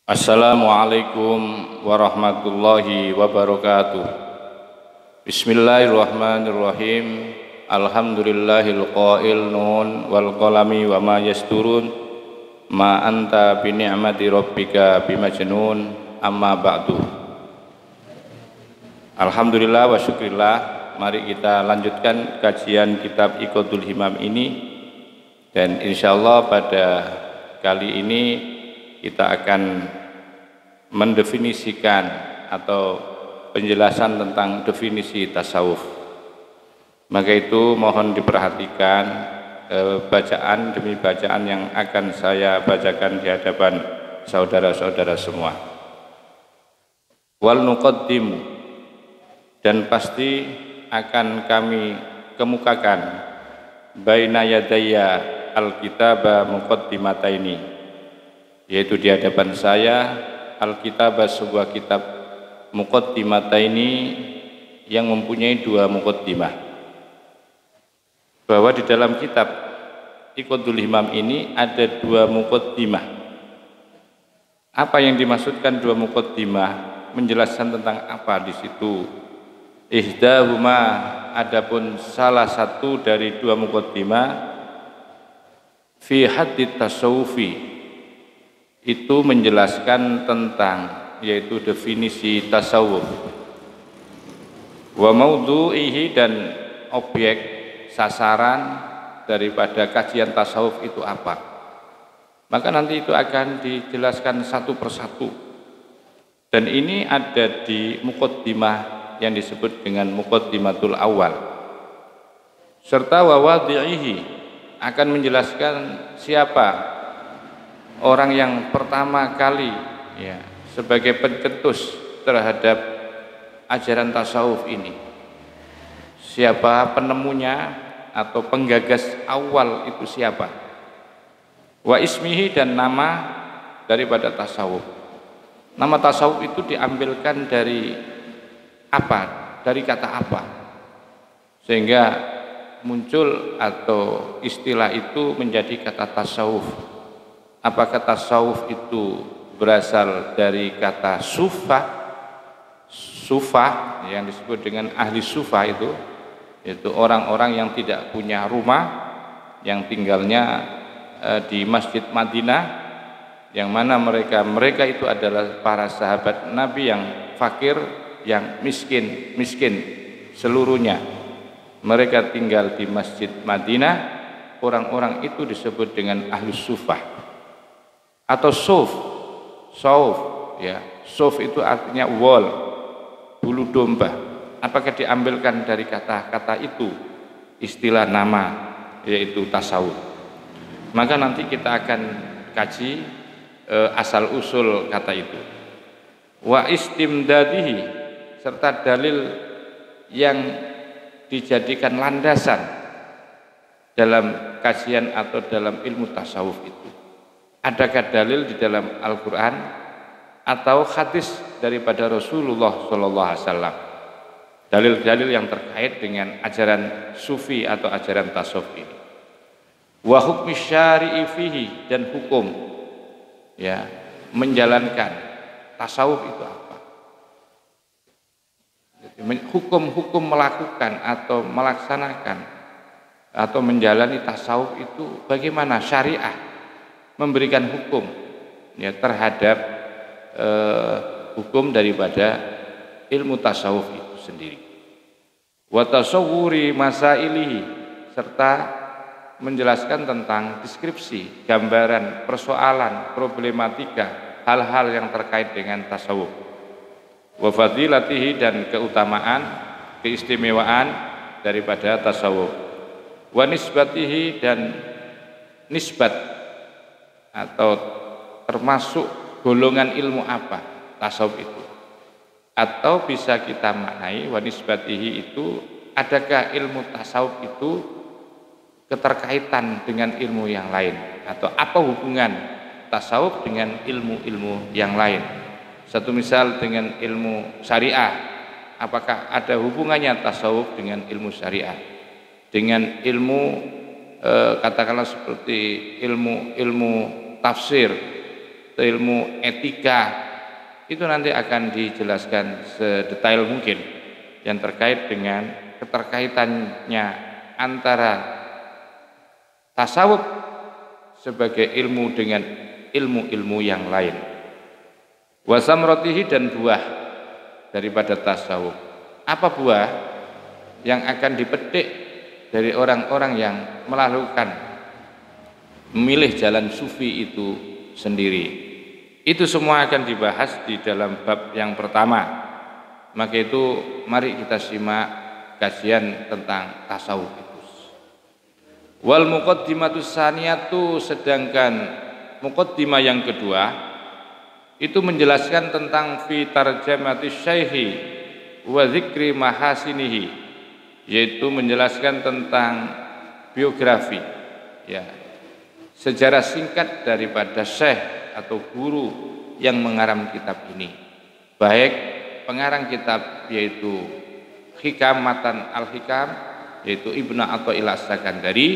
Assalamualaikum warahmatullahi wabarakatuh. Bismillahirrahmanirrahim. Alhamdulillahil qail nun wal qalami wa ma yasturun ma anta bi ni'mati rabbika bimajnun amma ba'du. Alhamdulillah wa syukrillah. Mari kita lanjutkan kajian kitab Iqadul Himam ini, dan insyaallah pada kali ini kita akan mendefinisikan atau penjelasan tentang definisi tasawuf. Maka itu mohon diperhatikan bacaan demi bacaan yang akan saya bacakan di hadapan saudara-saudara semua. Wal nuqaddimu, dan pasti akan kami kemukakan baina yadayya al-kitaba muqaddimataini, yaitu di hadapan saya Alkitab, sebuah kitab muqaddimataini yang mempunyai dua muqaddimah. Bahwa di dalam kitab Iqadul Himam ini ada dua muqaddimah. Apa yang dimaksudkan dua muqaddimah? Menjelaskan tentang apa di situ? Ihdahuma, adapun salah satu dari dua muqaddimah, fi haddit tasawufi, itu menjelaskan tentang, yaitu definisi tasawuf, wa maudhu'ihi, dan objek sasaran daripada kajian tasawuf itu apa. Maka nanti itu akan dijelaskan satu persatu, dan ini ada di muqaddimah yang disebut dengan muqaddimatul awal, serta wa wadhi'ihi, akan menjelaskan siapa orang yang pertama kali sebagai pencetus terhadap ajaran tasawuf ini. Siapa penemunya atau penggagas awal itu siapa? Wa ismihi, dan nama daripada tasawuf. Nama tasawuf itu diambilkan dari apa? Dari kata apa? Sehingga muncul atau istilah itu menjadi kata tasawuf. Apakah tasawuf itu berasal dari kata sufah yang disebut dengan ahli sufah, itu yaitu orang-orang yang tidak punya rumah, yang tinggalnya di Masjid Madinah, yang mana mereka itu adalah para sahabat Nabi yang fakir, yang miskin seluruhnya. Mereka tinggal di Masjid Madinah. Orang-orang itu disebut dengan ahli sufah atau sauf, sauf itu artinya wol, bulu domba. Apakah diambilkan dari kata-kata itu istilah nama, yaitu tasawuf? Maka nanti kita akan kaji asal usul kata itu. Wa istimdadihi, serta dalil yang dijadikan landasan dalam kajian atau dalam ilmu tasawuf itu. Adakah dalil di dalam Al-Quran atau hadis daripada Rasulullah SAW, dalil-dalil yang terkait dengan ajaran sufi atau ajaran tasawuf ini. Wa hukmi syari'i fihi, dan hukum menjalankan tasawuf itu apa? Hukum-hukum melakukan atau melaksanakan atau menjalani tasawuf itu bagaimana? Syariah memberikan hukum terhadap hukum daripada ilmu tasawuf itu sendiri. Wa tasawwuri masailihi, serta menjelaskan tentang deskripsi, gambaran, persoalan, problematika, hal-hal yang terkait dengan tasawuf. Wa fadilatihi, dan keutamaan, keistimewaan daripada tasawuf. Wa nisbatihi, dan nisbat atau termasuk golongan ilmu apa tasawuf itu. Atau bisa kita maknai wa nisbatihi itu, adakah ilmu tasawuf itu keterkaitan dengan ilmu yang lain, atau apa hubungan tasawuf dengan ilmu-ilmu yang lain. Satu misal dengan ilmu syariah, apakah ada hubungannya tasawuf dengan ilmu syariah, dengan ilmu katakanlah seperti ilmu tafsir, ilmu etika, itu nanti akan dijelaskan sedetail mungkin yang terkait dengan keterkaitannya antara tasawuf sebagai ilmu dengan ilmu-ilmu yang lain. Wasamrotihi, dan buah daripada tasawuf. Apa buah yang akan dipetik dari orang-orang yang melakukan memilih jalan sufi itu sendiri? Itu semua akan dibahas di dalam bab yang pertama. Maka itu mari kita simak kajian tentang tasawuf itu. Wal muqaddimatus saniyatu, sedangkan muqaddimah yang kedua itu menjelaskan tentang fi tarjamatis syaihi wa dzikri mahasinihi, yaitu menjelaskan tentang biografi, ya, sejarah singkat daripada syekh atau guru yang mengarang kitab ini, baik pengarang kitab yaitu Hikam Matan Al-Hikam yaitu Ibnu Athaillah As-Sakandari,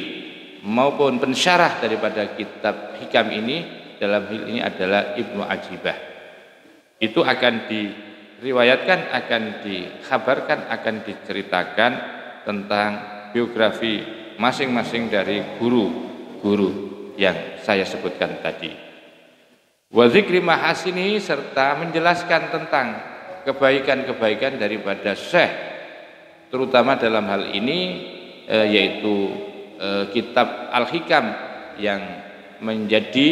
maupun pensyarah daripada kitab Hikam ini, dalam hal ini adalah Ibnu Ajibah. Itu akan diriwayatkan, akan dikhabarkan, akan diceritakan tentang biografi masing-masing dari guru-guru yang saya sebutkan tadi. Wa dzikri mahasini, serta menjelaskan tentang kebaikan-kebaikan daripada syekh, terutama dalam hal ini yaitu kitab Al-Hikam yang menjadi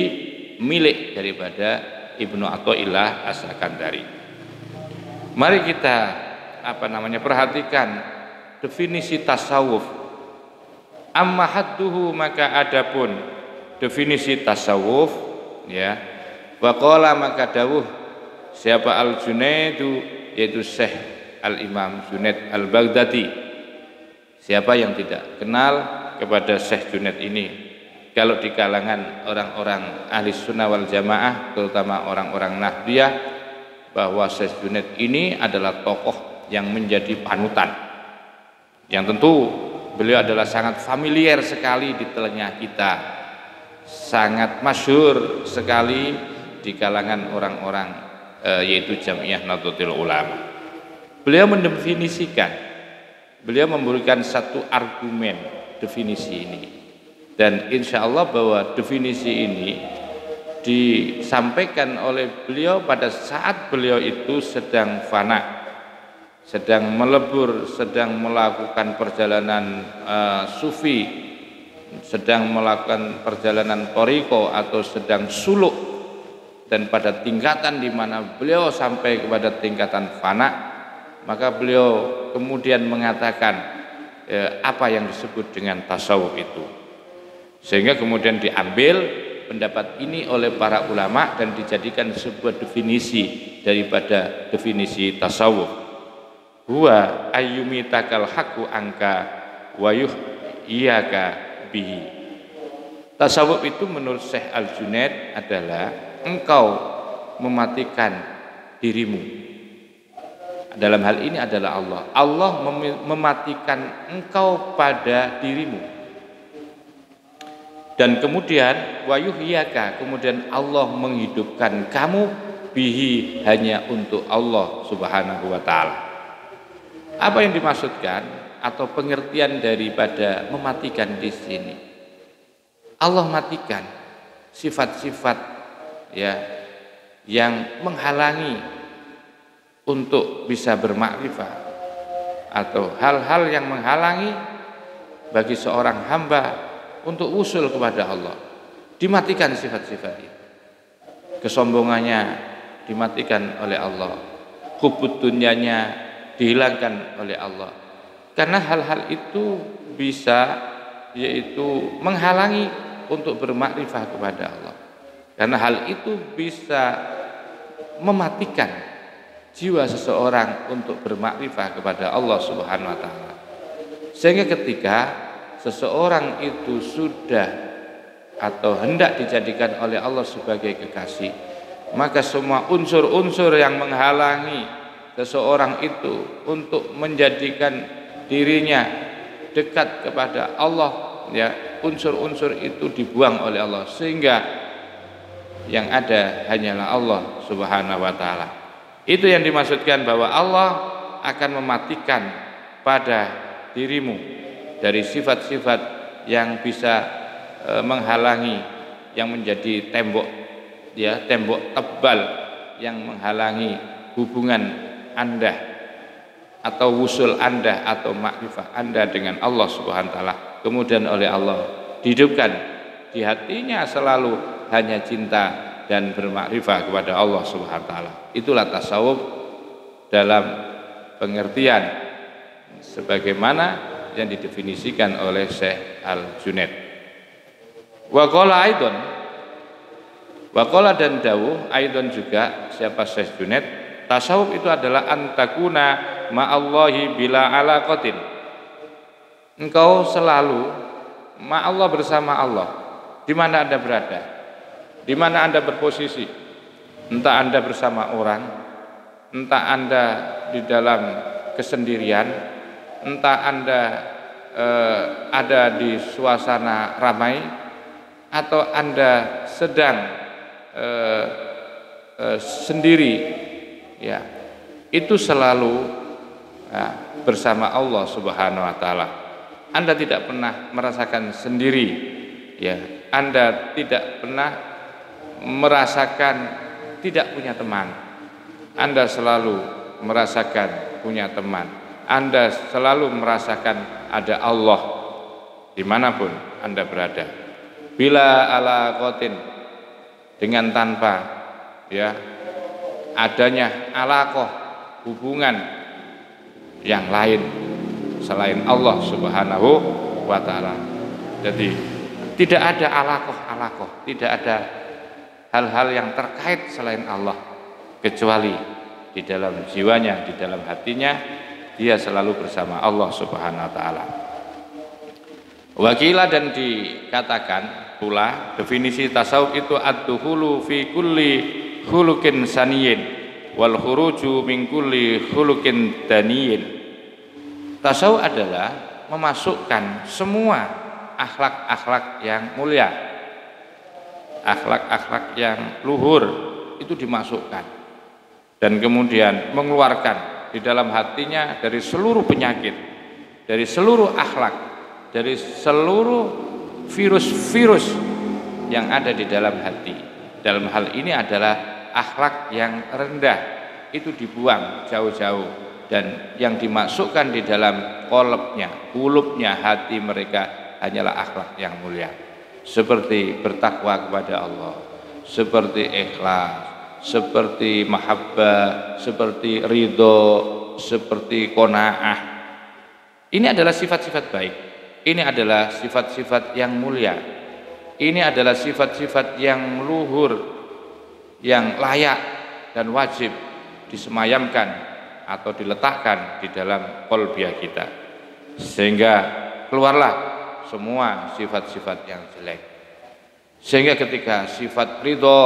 milik daripada Ibnu Athaillah As-Sakandari. Mari kita perhatikan definisi tasawuf. Amma hadduhu, maka adapun definisi tasawuf, ya, waqala, maka dawuh siapa Al-Junaidu, yaitu Syekh Al-Imam Junaid Al-Baghdadi. Siapa yang tidak kenal kepada Syekh Junaid ini? Kalau di kalangan orang-orang ahli sunnah wal jamaah, terutama orang-orang Nahdliyah, bahwa Syekh Junaid ini adalah tokoh yang menjadi panutan, yang tentu beliau adalah sangat familiar sekali di telinga kita, sangat masyhur sekali di kalangan orang-orang yaitu Jamiah Nahdlatul Ulama. Beliau mendefinisikan, beliau memberikan satu argumen definisi ini, dan insya Allah bahwa definisi ini disampaikan oleh beliau pada saat beliau itu sedang fana, sedang melebur, sedang melakukan perjalanan sufi, sedang melakukan perjalanan thariqah atau sedang suluk, dan pada tingkatan di mana beliau sampai kepada tingkatan fana, maka beliau kemudian mengatakan apa yang disebut dengan tasawuf itu, sehingga kemudian diambil pendapat ini oleh para ulama dan dijadikan sebuah definisi daripada definisi tasawuf. Huwa ayyumitakal haqqu angka wa yuhyaka bihi. Tasawuf itu menurut Syekh Al-Junaid adalah engkau mematikan dirimu. Dalam hal ini adalah Allah. Allah mematikan engkau pada dirimu. Dan kemudian wa yuhyaka, kemudian Allah menghidupkan kamu bihi, hanya untuk Allah Subhanahu wa taala. Apa yang dimaksudkan atau pengertian daripada mematikan di sini? Allah matikan sifat-sifat, ya, yang menghalangi untuk bisa bermakrifat, atau hal-hal yang menghalangi bagi seorang hamba untuk usul kepada Allah, dimatikan sifat-sifat itu. Kesombongannya dimatikan oleh Allah, hubud dunyanya dihilangkan oleh Allah, karena hal-hal itu bisa yaitu menghalangi untuk bermakrifat kepada Allah, karena hal itu bisa mematikan jiwa seseorang untuk bermakrifah kepada Allah Subhanahu wa taala. Sehingga ketika seseorang itu sudah atau hendak dijadikan oleh Allah sebagai kekasih, maka semua unsur-unsur yang menghalangi seseorang itu untuk menjadikan dirinya dekat kepada Allah, ya, unsur-unsur itu dibuang oleh Allah, sehingga yang ada hanyalah Allah Subhanahu wa taala. Itu yang dimaksudkan bahwa Allah akan mematikan pada dirimu dari sifat-sifat yang bisa menghalangi, yang menjadi tembok, ya, tembok tebal yang menghalangi hubungan Anda atau wusul Anda atau makrifah Anda dengan Allah Subhanahu wa taala. Kemudian oleh Allah dihidupkan di hatinya selalu hanya cinta dan bermakrifah kepada Allah Subhanahu wa taala. Itulah tasawuf dalam pengertian sebagaimana yang didefinisikan oleh Syekh Al-Junaid. Wa qala aidon, wa qala dan dawuh aidon juga siapa Syekh Junaid, tasawuf itu adalah antakuna ma'allahi bila alaqatin. Engkau selalu ma'allah, bersama Allah. Di mana Anda berada, di mana Anda berposisi, entah Anda bersama orang, entah Anda di dalam kesendirian, entah Anda ada di suasana ramai, atau Anda sedang sendiri, ya, itu selalu bersama Allah Subhanahu wa taala. Anda tidak pernah merasakan sendiri, ya. Anda tidak pernah merasakan tidak punya teman. Anda selalu merasakan punya teman. Anda selalu merasakan ada Allah dimanapun Anda berada. Bila alaqatin, dengan tanpa, ya, adanya alaqah, hubungan yang lain selain Allah Subhanahu wa taala. Jadi tidak ada alaqah, tidak ada hal-hal yang terkait selain Allah, kecuali di dalam jiwanya, di dalam hatinya dia selalu bersama Allah Subhanahu wa taala. Wakila, dan dikatakan pula definisi tasawuf itu ad-dukhulu fi kulli khuluqin saniyin wal khuruju min kulli khuluqin daniyin. Tasawuf adalah memasukkan semua akhlak-akhlak yang mulia, akhlak-akhlak yang luhur itu dimasukkan, dan kemudian mengeluarkan di dalam hatinya dari seluruh penyakit, dari seluruh akhlak, dari seluruh virus-virus yang ada di dalam hati. Dalam hal ini adalah akhlak yang rendah, itu dibuang jauh-jauh, dan yang dimasukkan di dalam kulubnya hati mereka hanyalah akhlak yang mulia, seperti bertakwa kepada Allah, seperti ikhlas, seperti mahabbah, seperti ridho, seperti qanaah. Ini adalah sifat-sifat baik. Ini adalah sifat-sifat yang mulia. Ini adalah sifat-sifat yang luhur, yang layak dan wajib disemayamkan atau diletakkan di dalam qalbiyah kita, sehingga keluarlah semua sifat-sifat yang jelek. Sehingga ketika sifat ridho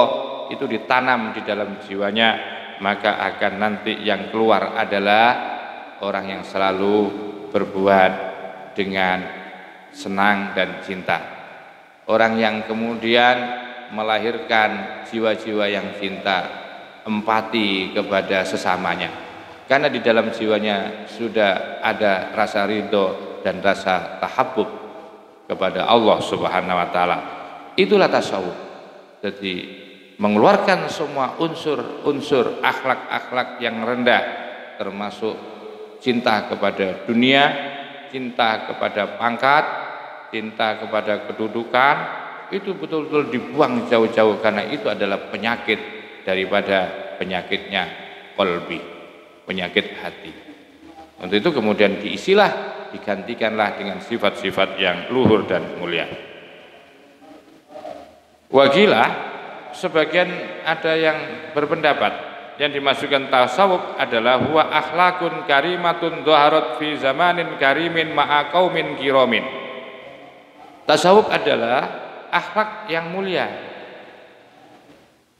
itu ditanam di dalam jiwanya, maka akan nanti yang keluar adalah orang yang selalu berbuat dengan senang dan cinta, orang yang kemudian melahirkan jiwa-jiwa yang cinta, empati kepada sesamanya, karena di dalam jiwanya sudah ada rasa ridho dan rasa tahabbub kepada Allah Subhanahu wa taala. Itulah tasawuf. Jadi mengeluarkan semua unsur-unsur akhlak-akhlak yang rendah, termasuk cinta kepada dunia, cinta kepada pangkat, cinta kepada kedudukan, itu betul-betul dibuang jauh-jauh, karena itu adalah penyakit daripada penyakitnya qalbi, penyakit hati. Untuk itu kemudian digantikanlah dengan sifat-sifat yang luhur dan mulia. Wakila, sebagian ada yang berpendapat yang dimasukkan tasawuf adalah huwa akhlakun karimatun dhaharat fi zamanin karimin ma'a qaumin kiramin. Tasawuf adalah akhlak yang mulia,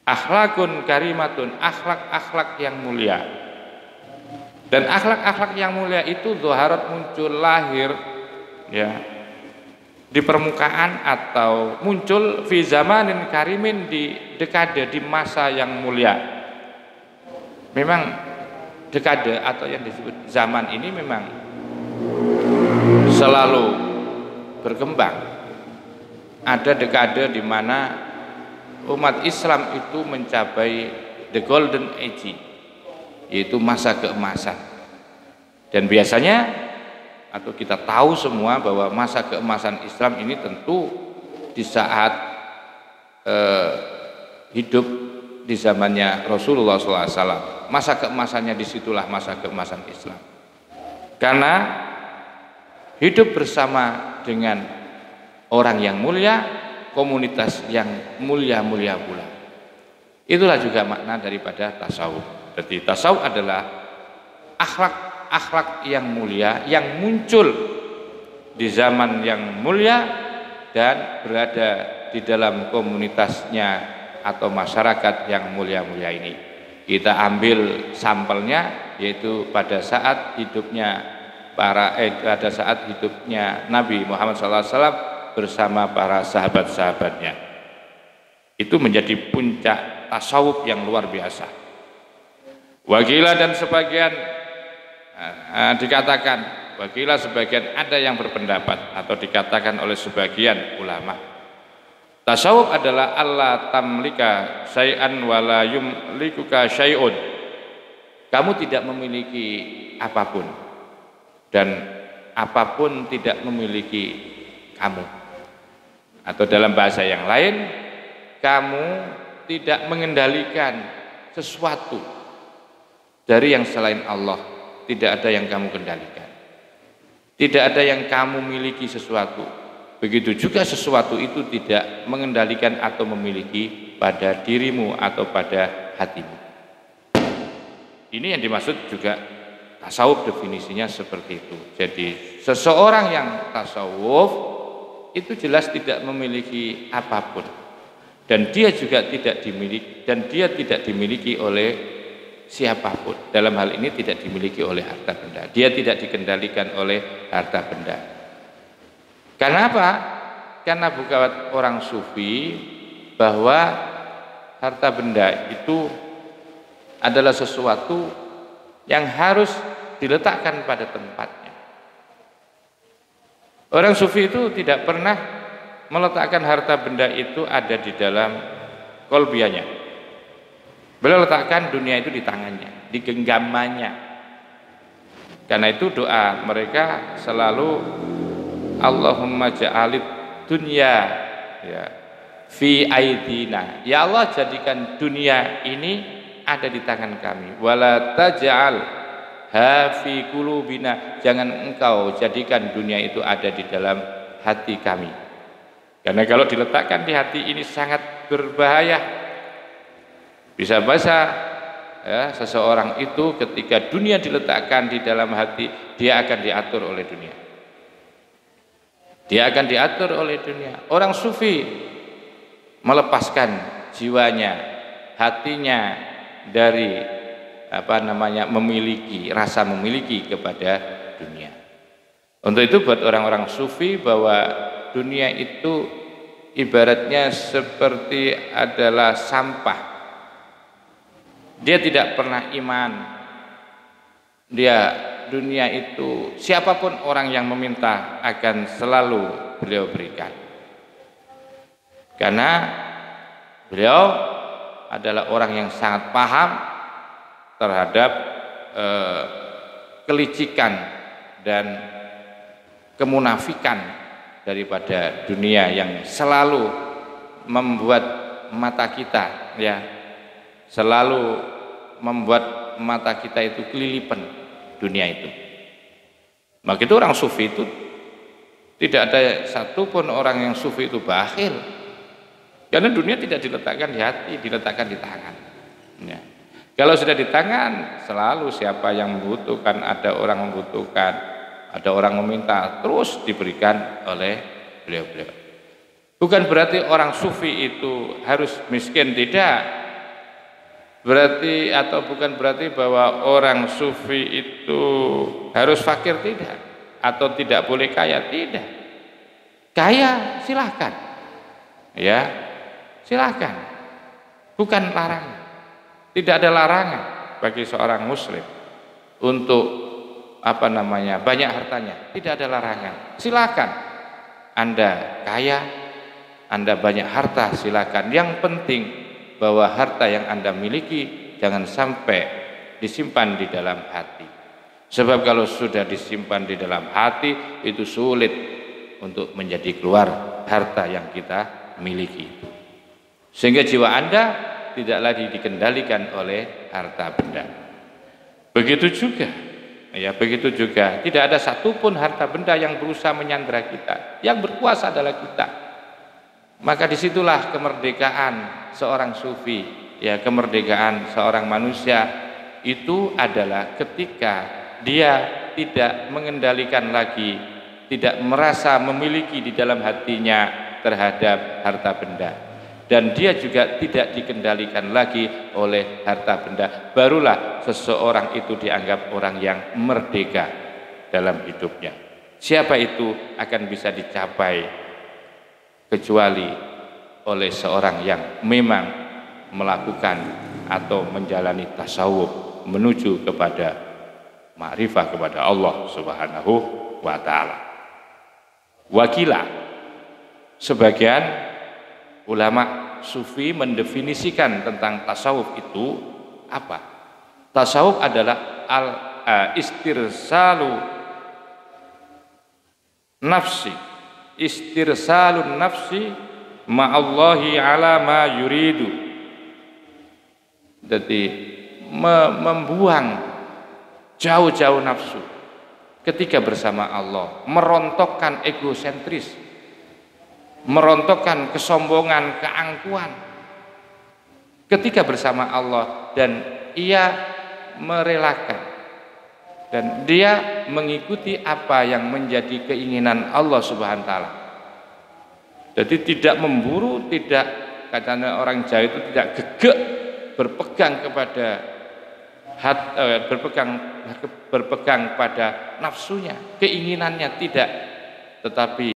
akhlakun karimatun, akhlak-akhlak yang mulia. Dan akhlak-akhlak yang mulia itu dhaharat, muncul, lahir, ya, di permukaan atau muncul fi zamanin karimin, di dekade, di masa yang mulia. Memang dekade atau yang disebut zaman ini memang selalu berkembang. Ada dekade di mana umat Islam itu mencapai the golden age, yaitu masa keemasan. Dan biasanya atau kita tahu semua bahwa masa keemasan Islam ini tentu di saat hidup di zamannya Rasulullah SAW. Masa keemasannya disitulah masa keemasan Islam. Karena hidup bersama dengan orang yang mulia, komunitas yang mulia-mulia pula. Itulah juga makna daripada tasawuf. Jadi tasawuf adalah akhlak yang mulia yang muncul di zaman yang mulia dan berada di dalam komunitasnya atau masyarakat yang mulia-mulia ini. Kita ambil sampelnya, yaitu pada saat hidupnya Nabi Muhammad SAW bersama para sahabat-sahabatnya. Itu menjadi puncak tasawuf yang luar biasa. Wakila dan sebagian dikatakan, wakila sebagian ada yang berpendapat atau dikatakan oleh sebagian ulama, tasawuf adalah Allah tamlika syai'an wala yumlikuka syai'un. Kamu tidak memiliki apapun dan apapun tidak memiliki kamu. Atau dalam bahasa yang lain, kamu tidak mengendalikan sesuatu dari yang selain Allah. Tidak ada yang kamu kendalikan. Tidak ada yang kamu miliki sesuatu. Begitu juga sesuatu itu tidak mengendalikan atau memiliki pada dirimu atau pada hatimu. Ini yang dimaksud juga tasawuf, definisinya seperti itu. Jadi seseorang yang tasawuf itu jelas tidak memiliki apapun. Dan dia juga tidak dimiliki oleh siapapun. Dalam hal ini tidak dimiliki oleh harta benda. Dia tidak dikendalikan oleh harta benda. Karena apa? Karena bukan orang sufi bahwa harta benda itu adalah sesuatu yang harus diletakkan pada tempatnya. Orang sufi itu tidak pernah meletakkan harta benda itu ada di dalam kolbianya. Beliau letakkan dunia itu di tangannya, di genggamannya. Karena itu doa mereka selalu Allahumma ja'alid dunya fi aidina. Ya Allah, jadikan dunia ini ada di tangan kami. Wala taj'al ha fi qulubina. Jangan engkau jadikan dunia itu ada di dalam hati kami. Karena kalau diletakkan di hati ini sangat berbahaya. Bisa-bisa seseorang itu ketika dunia diletakkan di dalam hati, dia akan diatur oleh dunia. Dia akan diatur oleh dunia. Orang sufi melepaskan jiwanya, hatinya dari rasa memiliki kepada dunia. Untuk itu buat orang-orang sufi bahwa dunia itu ibaratnya seperti adalah sampah. Dia tidak pernah iman. Dunia itu siapapun orang yang meminta akan selalu beliau berikan. Karena beliau adalah orang yang sangat paham terhadap kelicikan dan kemunafikan daripada dunia yang selalu membuat mata kita selalu membuat mata kita itu kelilipan dunia itu. Maka itu orang sufi itu tidak ada satupun orang yang sufi itu bakhil. Karena dunia tidak diletakkan di hati, diletakkan di tangan. Kalau sudah di tangan, selalu siapa yang membutuhkan, ada orang membutuhkan, ada orang meminta, terus diberikan oleh beliau-beliau. Bukan berarti orang sufi itu harus miskin, tidak. Bukan berarti bahwa orang sufi itu harus fakir, tidak, atau tidak boleh kaya, tidak. Kaya silahkan, ya silahkan, bukan larangan. Tidak ada larangan bagi seorang muslim untuk banyak hartanya. Tidak ada larangan. Silakan Anda kaya, Anda banyak harta, silakan. Yang penting bahwa harta yang Anda miliki jangan sampai disimpan di dalam hati. Sebab kalau sudah disimpan di dalam hati, itu sulit untuk menjadi keluar harta yang kita miliki. Sehingga jiwa Anda tidak lagi dikendalikan oleh harta benda. Begitu juga tidak ada satupun harta benda yang berusaha menyandera kita. Yang berkuasa adalah kita. Maka disitulah kemerdekaan seorang sufi, ya, kemerdekaan seorang manusia itu adalah ketika dia tidak mengendalikan lagi, tidak merasa memiliki di dalam hatinya terhadap harta benda, dan dia juga tidak dikendalikan lagi oleh harta benda. Barulah seseorang itu dianggap orang yang merdeka dalam hidupnya. Siapa itu akan bisa dicapai kecuali oleh seorang yang memang melakukan atau menjalani tasawuf menuju kepada ma'rifah kepada Allah Subhanahu wa ta'ala. Wakilah sebagian ulama sufi mendefinisikan tentang tasawuf itu apa? Tasawuf adalah istirsalun nafsi ma'allahi ala ma yuridu. Jadi membuang jauh-jauh nafsu ketika bersama Allah, merontokkan egosentris, merontokkan kesombongan, keangkuhan ketika bersama Allah, dan ia merelakan dan dia mengikuti apa yang menjadi keinginan Allah Subhanahu wa taala. Jadi tidak memburu, tidak, katanya orang Jawa itu tidak gegek berpegang pada nafsunya, keinginannya, tidak, tetapi